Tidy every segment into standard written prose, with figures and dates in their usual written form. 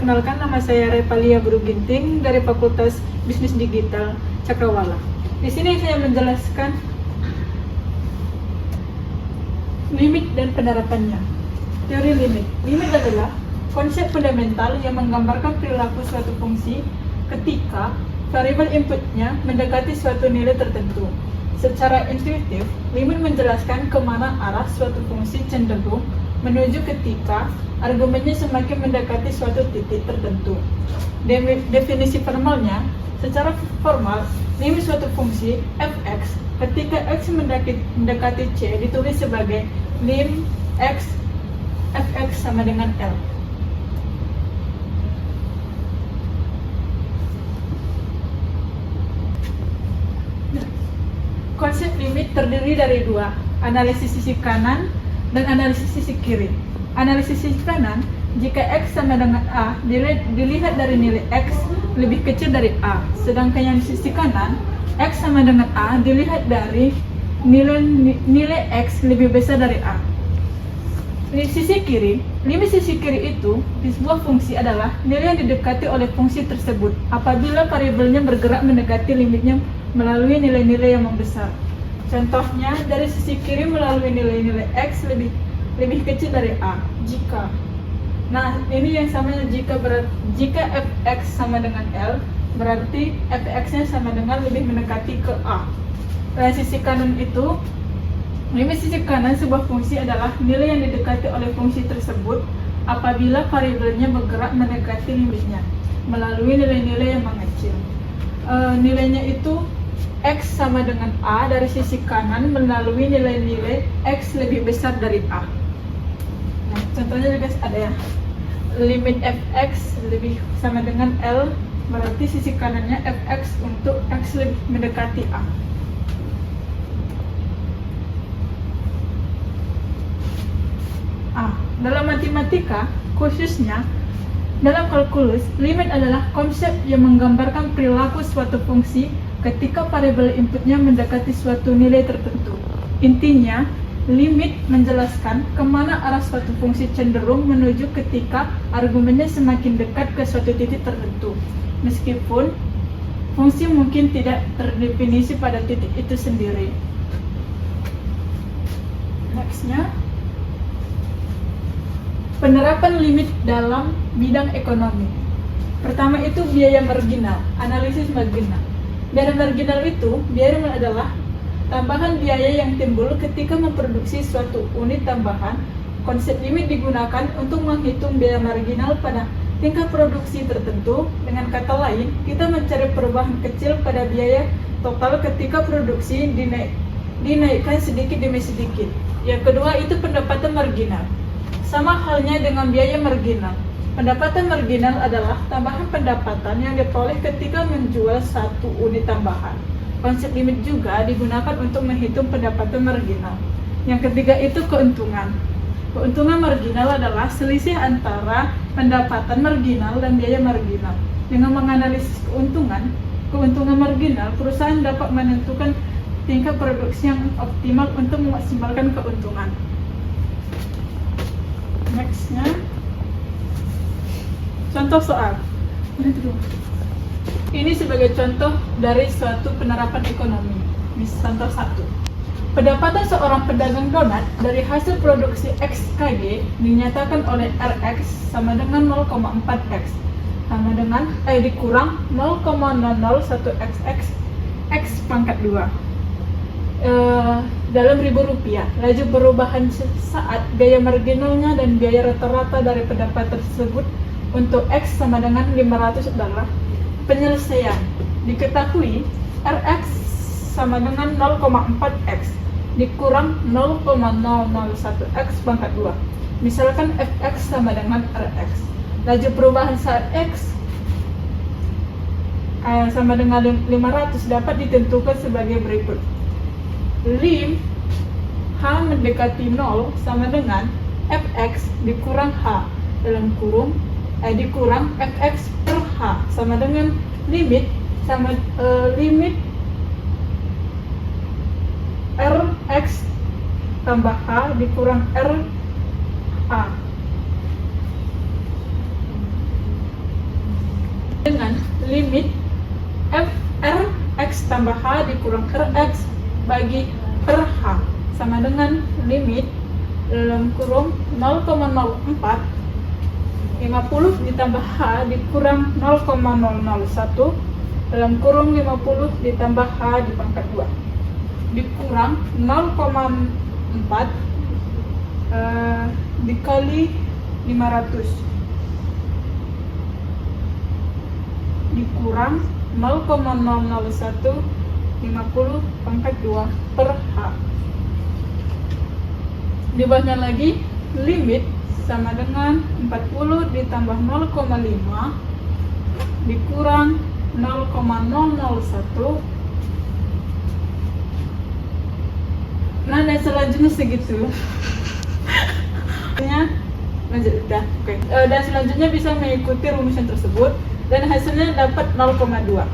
perkenalkan, nama saya Revalia Buruginting dari Fakultas Bisnis Digital Cakrawala. Di sini saya menjelaskan limit dan penerapannya. Teori limit. Limit adalah konsep fundamental yang menggambarkan perilaku suatu fungsi ketika variabel inputnya mendekati suatu nilai tertentu. Secara intuitif, limit menjelaskan kemana arah suatu fungsi cenderung menuju ketika argumennya semakin mendekati suatu titik tertentu. Definisi formalnya, secara formal, limit suatu fungsi fx ketika x mendekati c ditulis sebagai lim x fx sama dengan L. Konsep limit terdiri dari dua, analisis sisi kanan dan analisis sisi kiri. Analisis sisi kanan, jika x sama dengan a, dilihat dari nilai x lebih kecil dari a. Sedangkan yang di sisi kanan, x sama dengan a, dilihat dari nilai x lebih besar dari a. Di sisi kiri, limit sisi kiri itu di sebuah fungsi adalah nilai yang didekati oleh fungsi tersebut apabila variabelnya bergerak mendekati limitnya melalui nilai-nilai yang membesar. Contohnya, dari sisi kiri melalui nilai-nilai x lebih kecil dari a. Jika, nah ini yang sama jika fx sama dengan L, berarti fx-nya sama dengan lebih mendekati ke a. Dari sisi kanan itu, limit sisi kanan sebuah fungsi adalah nilai yang didekati oleh fungsi tersebut apabila variabelnya bergerak mendekati limitnya melalui nilai-nilai yang mengecil. Nilainya itu x sama dengan a dari sisi kanan melalui nilai-nilai x lebih besar dari a. Nah, contohnya juga ada ya, limit fx lebih sama dengan L, berarti sisi kanannya fx untuk x lebih mendekati a. Dalam matematika, khususnya dalam kalkulus, limit adalah konsep yang menggambarkan perilaku suatu fungsi ketika variabel inputnya mendekati suatu nilai tertentu. Intinya, limit menjelaskan kemana arah suatu fungsi cenderung menuju ketika argumennya semakin dekat ke suatu titik tertentu. Meskipun fungsi mungkin tidak terdefinisi pada titik itu sendiri. Nextnya, penerapan limit dalam bidang ekonomi. Pertama itu biaya marginal, analisis marginal. Biaya marginal itu, biaya adalah tambahan biaya yang timbul ketika memproduksi suatu unit tambahan. Konsep limit digunakan untuk menghitung biaya marginal pada tingkat produksi tertentu. Dengan kata lain, kita mencari perubahan kecil pada biaya total ketika produksi dinaikkan sedikit demi sedikit. Yang kedua itu pendapatan marginal. Sama halnya dengan biaya marginal. Pendapatan marginal adalah tambahan pendapatan yang diperoleh ketika menjual satu unit tambahan. Konsep limit juga digunakan untuk menghitung pendapatan marginal. Yang ketiga itu keuntungan. Keuntungan marginal adalah selisih antara pendapatan marginal dan biaya marginal. Dengan menganalisis keuntungan marginal, perusahaan dapat menentukan tingkat produksi yang optimal untuk memaksimalkan keuntungan. Nextnya, contoh soal. Ini sebagai contoh dari suatu penerapan ekonomi. Contoh 1. Pendapatan seorang pedagang donat dari hasil produksi XKG dinyatakan oleh Rx sama dengan 0,4x sama dengan dikurang 0,001xx x pangkat 2. Dalam ribu rupiah, laju perubahan saat biaya marginalnya dan biaya rata-rata dari pendapatan tersebut untuk X sama dengan $500. Penyelesaian diketahui Rx sama dengan 0,4x dikurang 0,001x pangkat 2. Misalkan Fx sama dengan Rx. Laju perubahan saat X sama dengan 500 dapat ditentukan sebagai berikut. Lim H mendekati 0 sama dengan Fx dikurang H dalam kurung dikurang Fx per H sama dengan limit Rx tambah H dikurang R A. limit Rx tambah H dikurang Rx bagi per H sama dengan limit dalam kurung 0,04 50 ditambah H dikurang 0,001 dalam kurung 50 ditambah H di pangkat 2 dikurang 0,4 dikali 500 dikurang 0,001 50 pangkat 2 per H. Di bawahnya lagi limit sama dengan 40 ditambah 0,5 dikurang 0,001. Nah, dan selanjutnya segitu. Lanjut udah. Oke. Dan selanjutnya bisa mengikuti rumusan tersebut dan hasilnya dapat 0,2.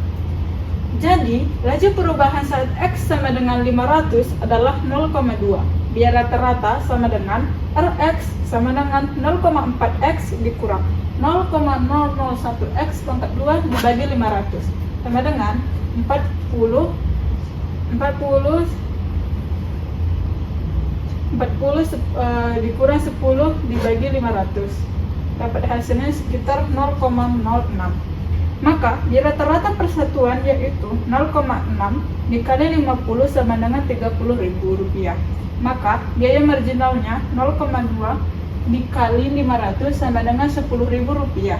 Jadi, laju perubahan saat X sama dengan 500 adalah 0,2. Biar rata-rata sama dengan Rx sama dengan 0,4X dikurang 0,001X pangkat 2 dibagi 500 sama dengan 40 dikurang 10 dibagi 500 dapat hasilnya sekitar 0,06. Maka di rata-rata persatuan yaitu 0,6 dikali 50 sama dengan Rp30.000. Maka biaya marginalnya 0,2 dikali 500 sama dengan Rp10.000.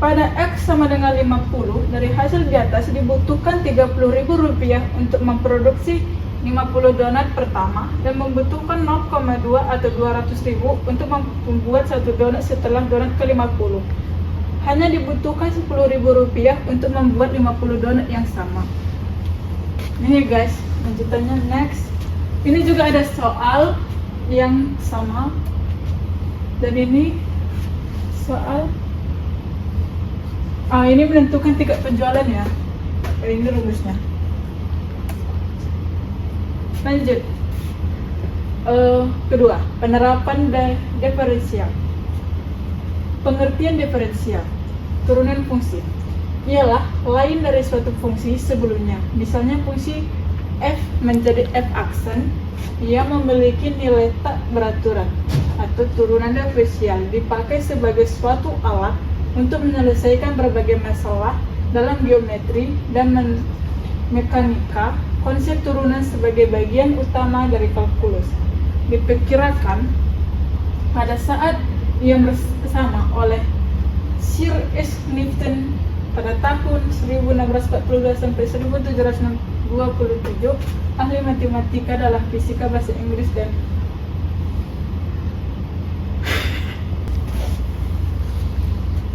Pada X sama dengan 50, dari hasil di atas dibutuhkan Rp30.000 untuk memproduksi 50 donat pertama dan membutuhkan 0,2 atau 200.000 untuk membuat satu donat setelah donat ke-50. Hanya dibutuhkan Rp10.000 untuk membuat 50 donat yang sama. Ini guys, lanjutannya next. Ini juga ada soal yang sama. Dan ini soal ini menentukan tingkat penjualan ya. Ini rumusnya. Lanjut. Kedua, penerapan diferensial. Pengertian diferensial. Turunan fungsi ialah lain dari suatu fungsi sebelumnya. Misalnya fungsi f menjadi f aksen yang memiliki nilai tak beraturan atau turunan diferensial dipakai sebagai suatu alat untuk menyelesaikan berbagai masalah dalam geometri dan mekanika. Konsep turunan sebagai bagian utama dari kalkulus diperkirakan pada saat ia bersama oleh Sir Isaac Newton pada tahun 1642 sampai 1727, ahli matematika dalam fisika bahasa Inggris dan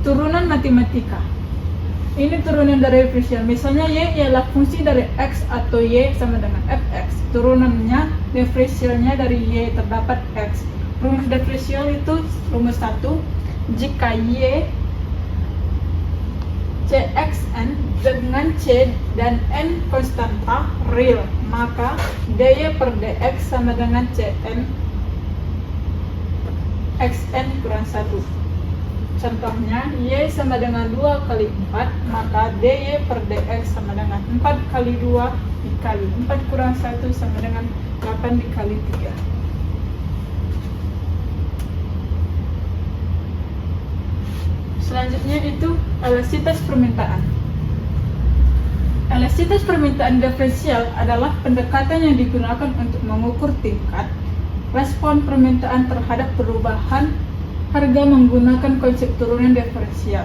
turunan matematika. Ini turunan dari diferensial. Misalnya Y ialah fungsi dari X atau Y sama dengan Fx. Turunannya, diferensialnya dari Y terdapat X. Rumus diferensial itu rumus 1. Jika Y Cxn dengan C dan N konstanta real, maka dy per dx sama dengan Cn Xn kurang 1. Contohnya, Y sama dengan 2 kali 4, maka dy per dx sama dengan 4 kali 2 dikali 4 kurang 1 sama dengan 8 dikali 3. Selanjutnya itu elastisitas permintaan. Elastisitas permintaan diferensial adalah pendekatan yang digunakan untuk mengukur tingkat respon permintaan terhadap perubahan harga menggunakan konsep turunan diferensial.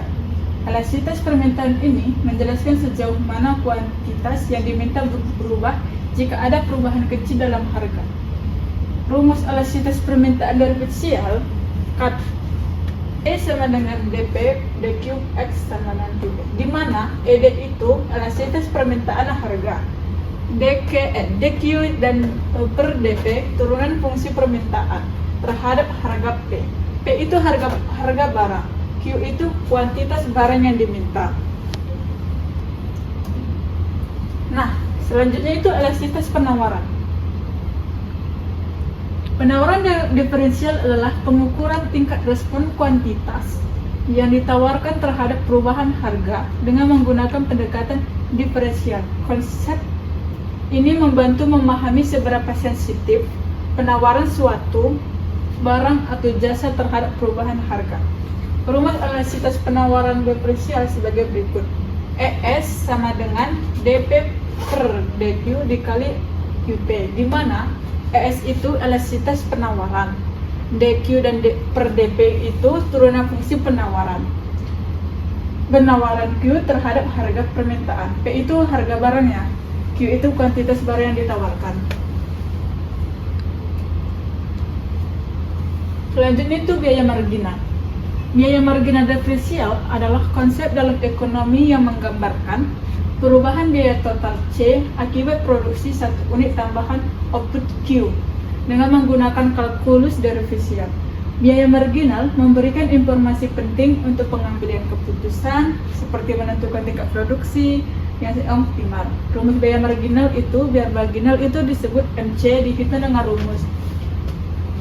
Elastisitas permintaan ini menjelaskan sejauh mana kuantitas yang diminta berubah jika ada perubahan kecil dalam harga. Rumus elastisitas permintaan diferensial kat E sama dengan dP dQ X sama dengan dV, di mana ED itu elastisitas permintaan harga, dQ dan per dP turunan fungsi permintaan terhadap harga P. P itu harga barang, Q itu kuantitas barang yang diminta. Nah, selanjutnya itu elastisitas penawaran. Penawaran diferensial adalah pengukuran tingkat respon kuantitas yang ditawarkan terhadap perubahan harga dengan menggunakan pendekatan diferensial. Konsep ini membantu memahami seberapa sensitif penawaran suatu barang atau jasa terhadap perubahan harga. Rumus elastisitas penawaran diferensial sebagai berikut. ES sama dengan DP per DQ dikali QP, di mana ES itu elastisitas penawaran, DQ dan per DP itu turunan fungsi penawaran Q terhadap harga permintaan. P itu harga barangnya, Q itu kuantitas barang yang ditawarkan. Selanjutnya itu biaya marginal. Biaya marginal diferensial adalah konsep dalam ekonomi yang menggambarkan perubahan biaya total C akibat produksi satu unit tambahan output Q dengan menggunakan kalkulus diferensial. Biaya marginal memberikan informasi penting untuk pengambilan keputusan seperti menentukan tingkat produksi yang optimal. Rumus biaya marginal itu, biaya marginal itu disebut MC, dihitung dengan rumus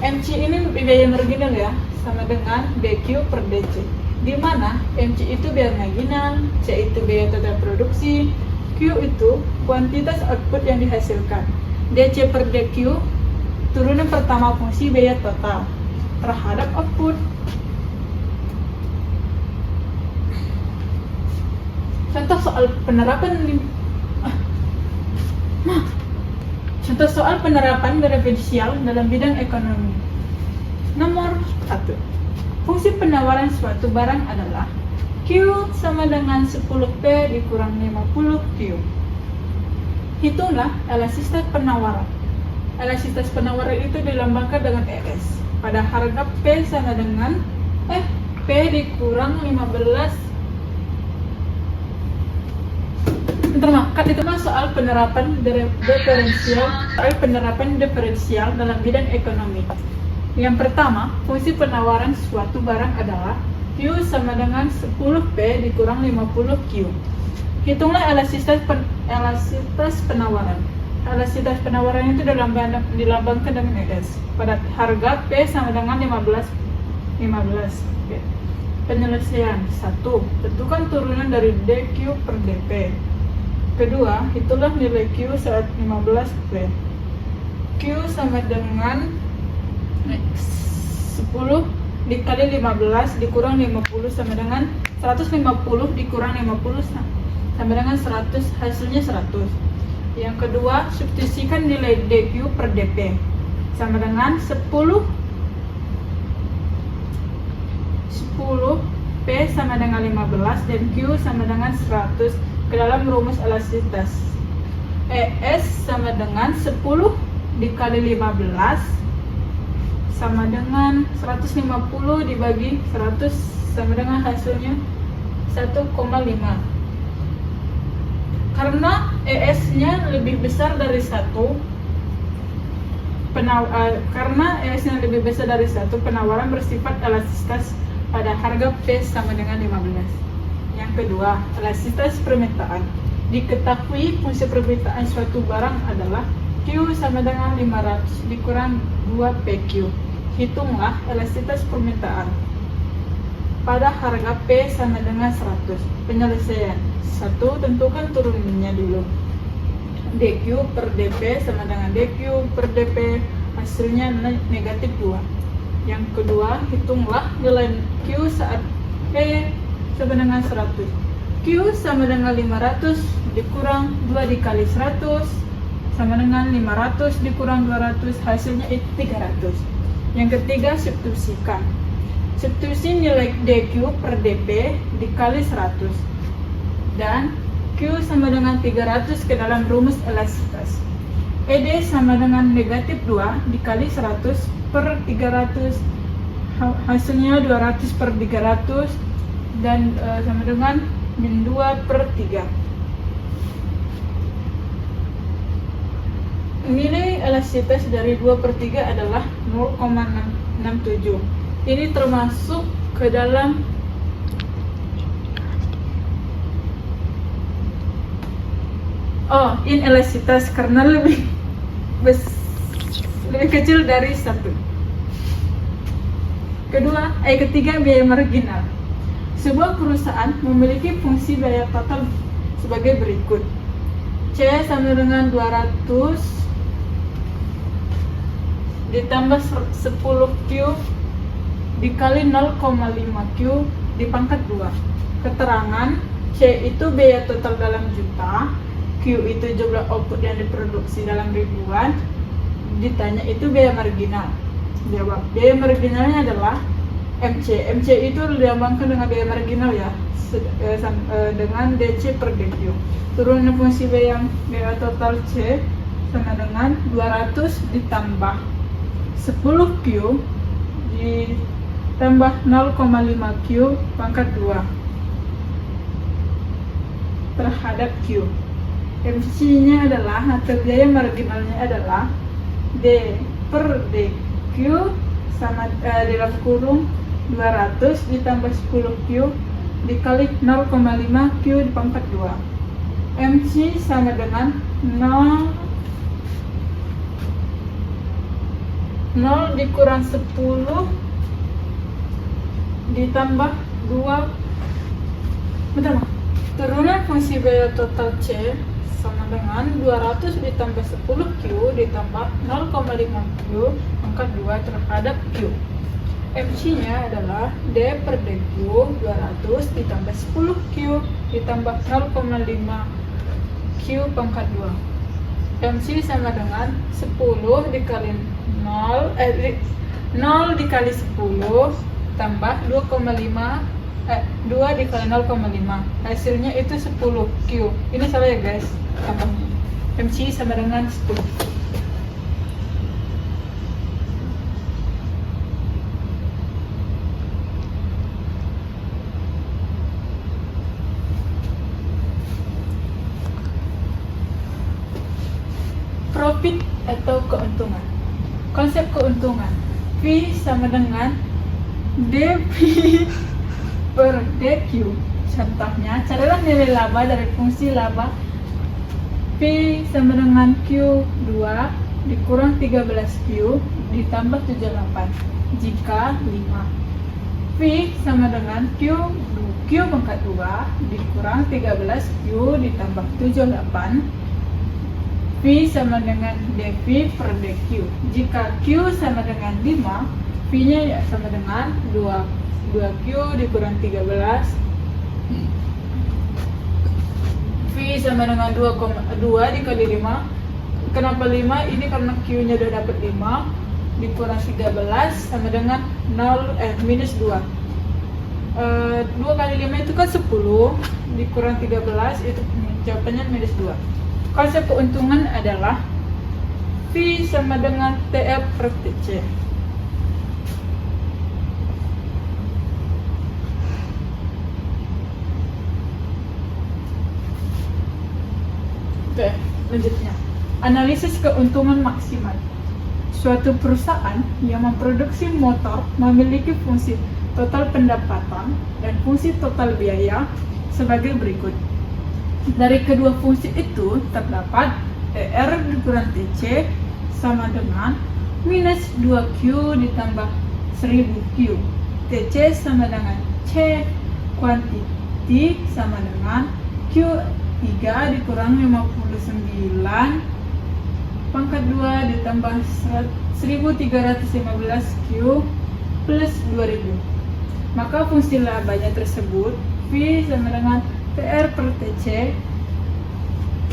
MC ini biaya marginal ya, sama dengan DQ per DC, di mana MC itu biaya marginal, C itu biaya total produksi, Q itu kuantitas output yang dihasilkan, DC per DQ turunan pertama fungsi biaya total terhadap output. Contoh soal penerapan diferensial dalam bidang ekonomi. Nomor 1. Fungsi penawaran suatu barang adalah Q sama dengan 10P dikurang 50Q. Hitunglah elastisitas penawaran. Elastisitas penawaran itu dilambangkan dengan ES. Pada harga P sama dengan P dikurang 15. Itu soal penerapan diferensial dalam bidang ekonomi. Yang pertama, fungsi penawaran suatu barang adalah Q sama dengan 10P dikurang 50Q. Hitunglah elastisitas penawaran. Elastisitas penawaran itu dilambangkan dengan ES. Pada harga P sama dengan 15. Penyelesaian 1. Tentukan turunan dari DQ per DP. Kedua, itulah nilai Q saat 15P. Q sama dengan 10 dikali 15 dikurang 50 sama dengan 150 dikurang 50 sama dengan 100, hasilnya 100. Yang kedua, substitusikan nilai DQ per DP sama dengan 10 P sama dengan 15 dan Q sama dengan 100 ke dalam rumus elastisitas. ES sama dengan 10 dikali 15 sama dengan 150 dibagi 100 sama dengan hasilnya 1,5. Karena ES-nya lebih besar dari 1, penawaran bersifat elastisitas pada harga P sama dengan 15. Yang kedua, elastisitas permintaan. Diketahui fungsi permintaan suatu barang adalah Q sama dengan 500 dikurang 2PQ. Hitunglah elastisitas permintaan pada harga P sama dengan 100. Penyelesaian 1. Tentukan turunannya dulu. DQ per DP sama dengan DQ per DP, hasilnya negatif 2. Yang kedua, hitunglah nilai Q saat P sama dengan 100. Q sama dengan 500 dikurang 2 dikali 100 sama dengan 500 dikurang 200, hasilnya itu 300. Yang ketiga, substitusikan. Substitusi nilai DQ per DP dikali 100 dan Q sama dengan 300 ke dalam rumus elastisitas. ED sama dengan negatif 2 dikali 100 per 300, hasilnya 200 per 300 dan sama dengan min 2 per 3. Nilai elastisitas dari 2 per 3 adalah 0,67. Ini termasuk ke dalam inelastisitas karena lebih lebih kecil dari 1. Ketiga, biaya marginal. Sebuah perusahaan memiliki fungsi biaya total sebagai berikut. C sama dengan 200 ditambah 10Q dikali 0,5 Q dipangkat 2. Keterangan C itu biaya total dalam juta, Q itu jumlah output yang diproduksi dalam ribuan, ditanya itu biaya marginal. Jawab, biaya marginalnya adalah MC. MC itu dilambangkan dengan biaya marginal ya, dengan DC per DQ. Turunan fungsi biaya total C sama dengan 200 ditambah 10Q ditambah 0,5Q pangkat 2 terhadap Q. MC-nya adalah, atau biaya marginalnya adalah D per DQ sama dalam kurung 200 ditambah 10Q dikali 0,5Q dipangkat 2. MC sama dengan 0 dikurang 10 ditambah 2. Turunan fungsi biaya total C sama dengan 200 ditambah 10Q ditambah 0,5Q pangkat 2 terhadap Q. MC-nya adalah D per DQ 200 ditambah 10Q ditambah 0,5Q pangkat 2. MC sama dengan 10 dikali 0 dikali 10 tambah 2 dikali 0,5, hasilnya itu 10Q. Ini salah ya guys, tambahnya. MC sama dengan 10. Profit atau keuntungan. Konsep keuntungan, V sama dengan DP per DQ. Contohnya, carilah nilai laba dari fungsi laba P sama dengan Q2 dikurang 13Q ditambah 78 jika 5. P sama dengan Q pangkat 2 dikurang 13Q ditambah 78. P sama dengan DP per DQ. Jika Q sama dengan 5, P-nya ya sama dengan 2Q dikurang 13. V sama dengan 2 dikali 5. Kenapa 5? Ini karena Q-nya udah dapat 5 dikurang 13 sama dengan minus 2. 2 kali 5 itu kan 10 dikurang 13, itu jawabannya minus 2. Konsep keuntungan adalah V sama dengan TF per TC. Oke, lanjutnya. Analisis keuntungan maksimal. Suatu perusahaan yang memproduksi motor memiliki fungsi total pendapatan dan fungsi total biaya sebagai berikut. Dari kedua fungsi itu terdapat TR dikurang TC sama dengan minus 2Q ditambah 1000Q. TC sama dengan C quantity sama dengan Q3 dikurang 59 pangkat 2 ditambah 1315Q plus 2000. Maka fungsi labanya tersebut V sama dengan TR per TC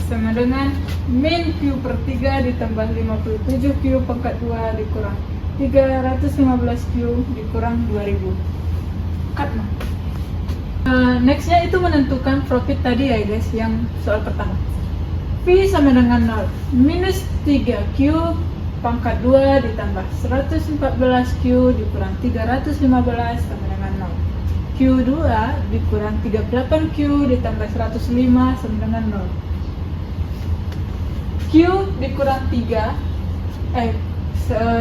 sama dengan min Q per 3 ditambah 57Q pangkat 2 dikurang 315Q dikurang 2000. Cut. Nextnya itu menentukan profit tadi ya guys, yang soal pertama. V sama dengan 0 minus 3Q pangkat 2 ditambah 114Q dikurang 315 sama dengan 0. Q2 dikurang 38Q ditambah 105 sama dengan 0. Q dikurang 3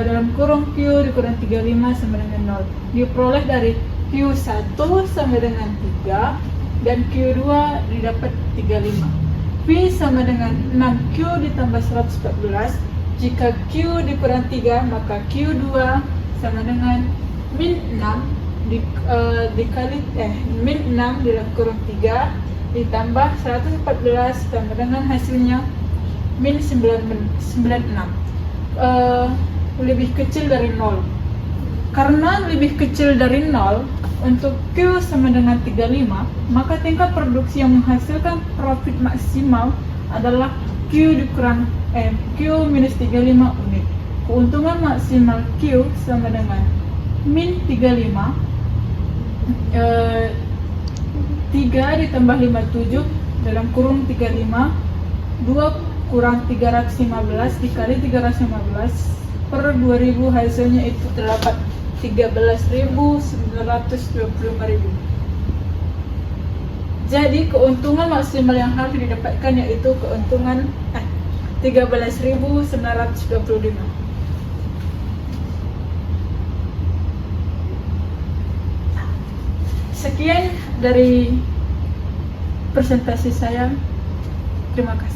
dalam kurung Q dikurang 35 sama dengan 0. Diperoleh dari Q1 sama dengan 3 dan Q2 didapat 35. V sama dengan 6Q ditambah 114 Jika Q dikurang 3, maka Q2 sama dengan min 6 dikali min 6 kurang 3 ditambah 114 sama dengan hasilnya min 96. Lebih kecil dari 0. Karena lebih kecil dari 0, untuk Q sama dengan 35, maka tingkat produksi yang menghasilkan profit maksimal adalah Q minus 35 unit. Keuntungan maksimal Q sama dengan min 35, 3 ditambah 57 dalam kurung 35, 2 kurang 315 dikali 315 per 2000, hasilnya itu terdapat 13.925.000. Jadi keuntungan maksimal yang harus didapatkan yaitu keuntungan 13.925. Sekian dari presentasi saya. Terima kasih.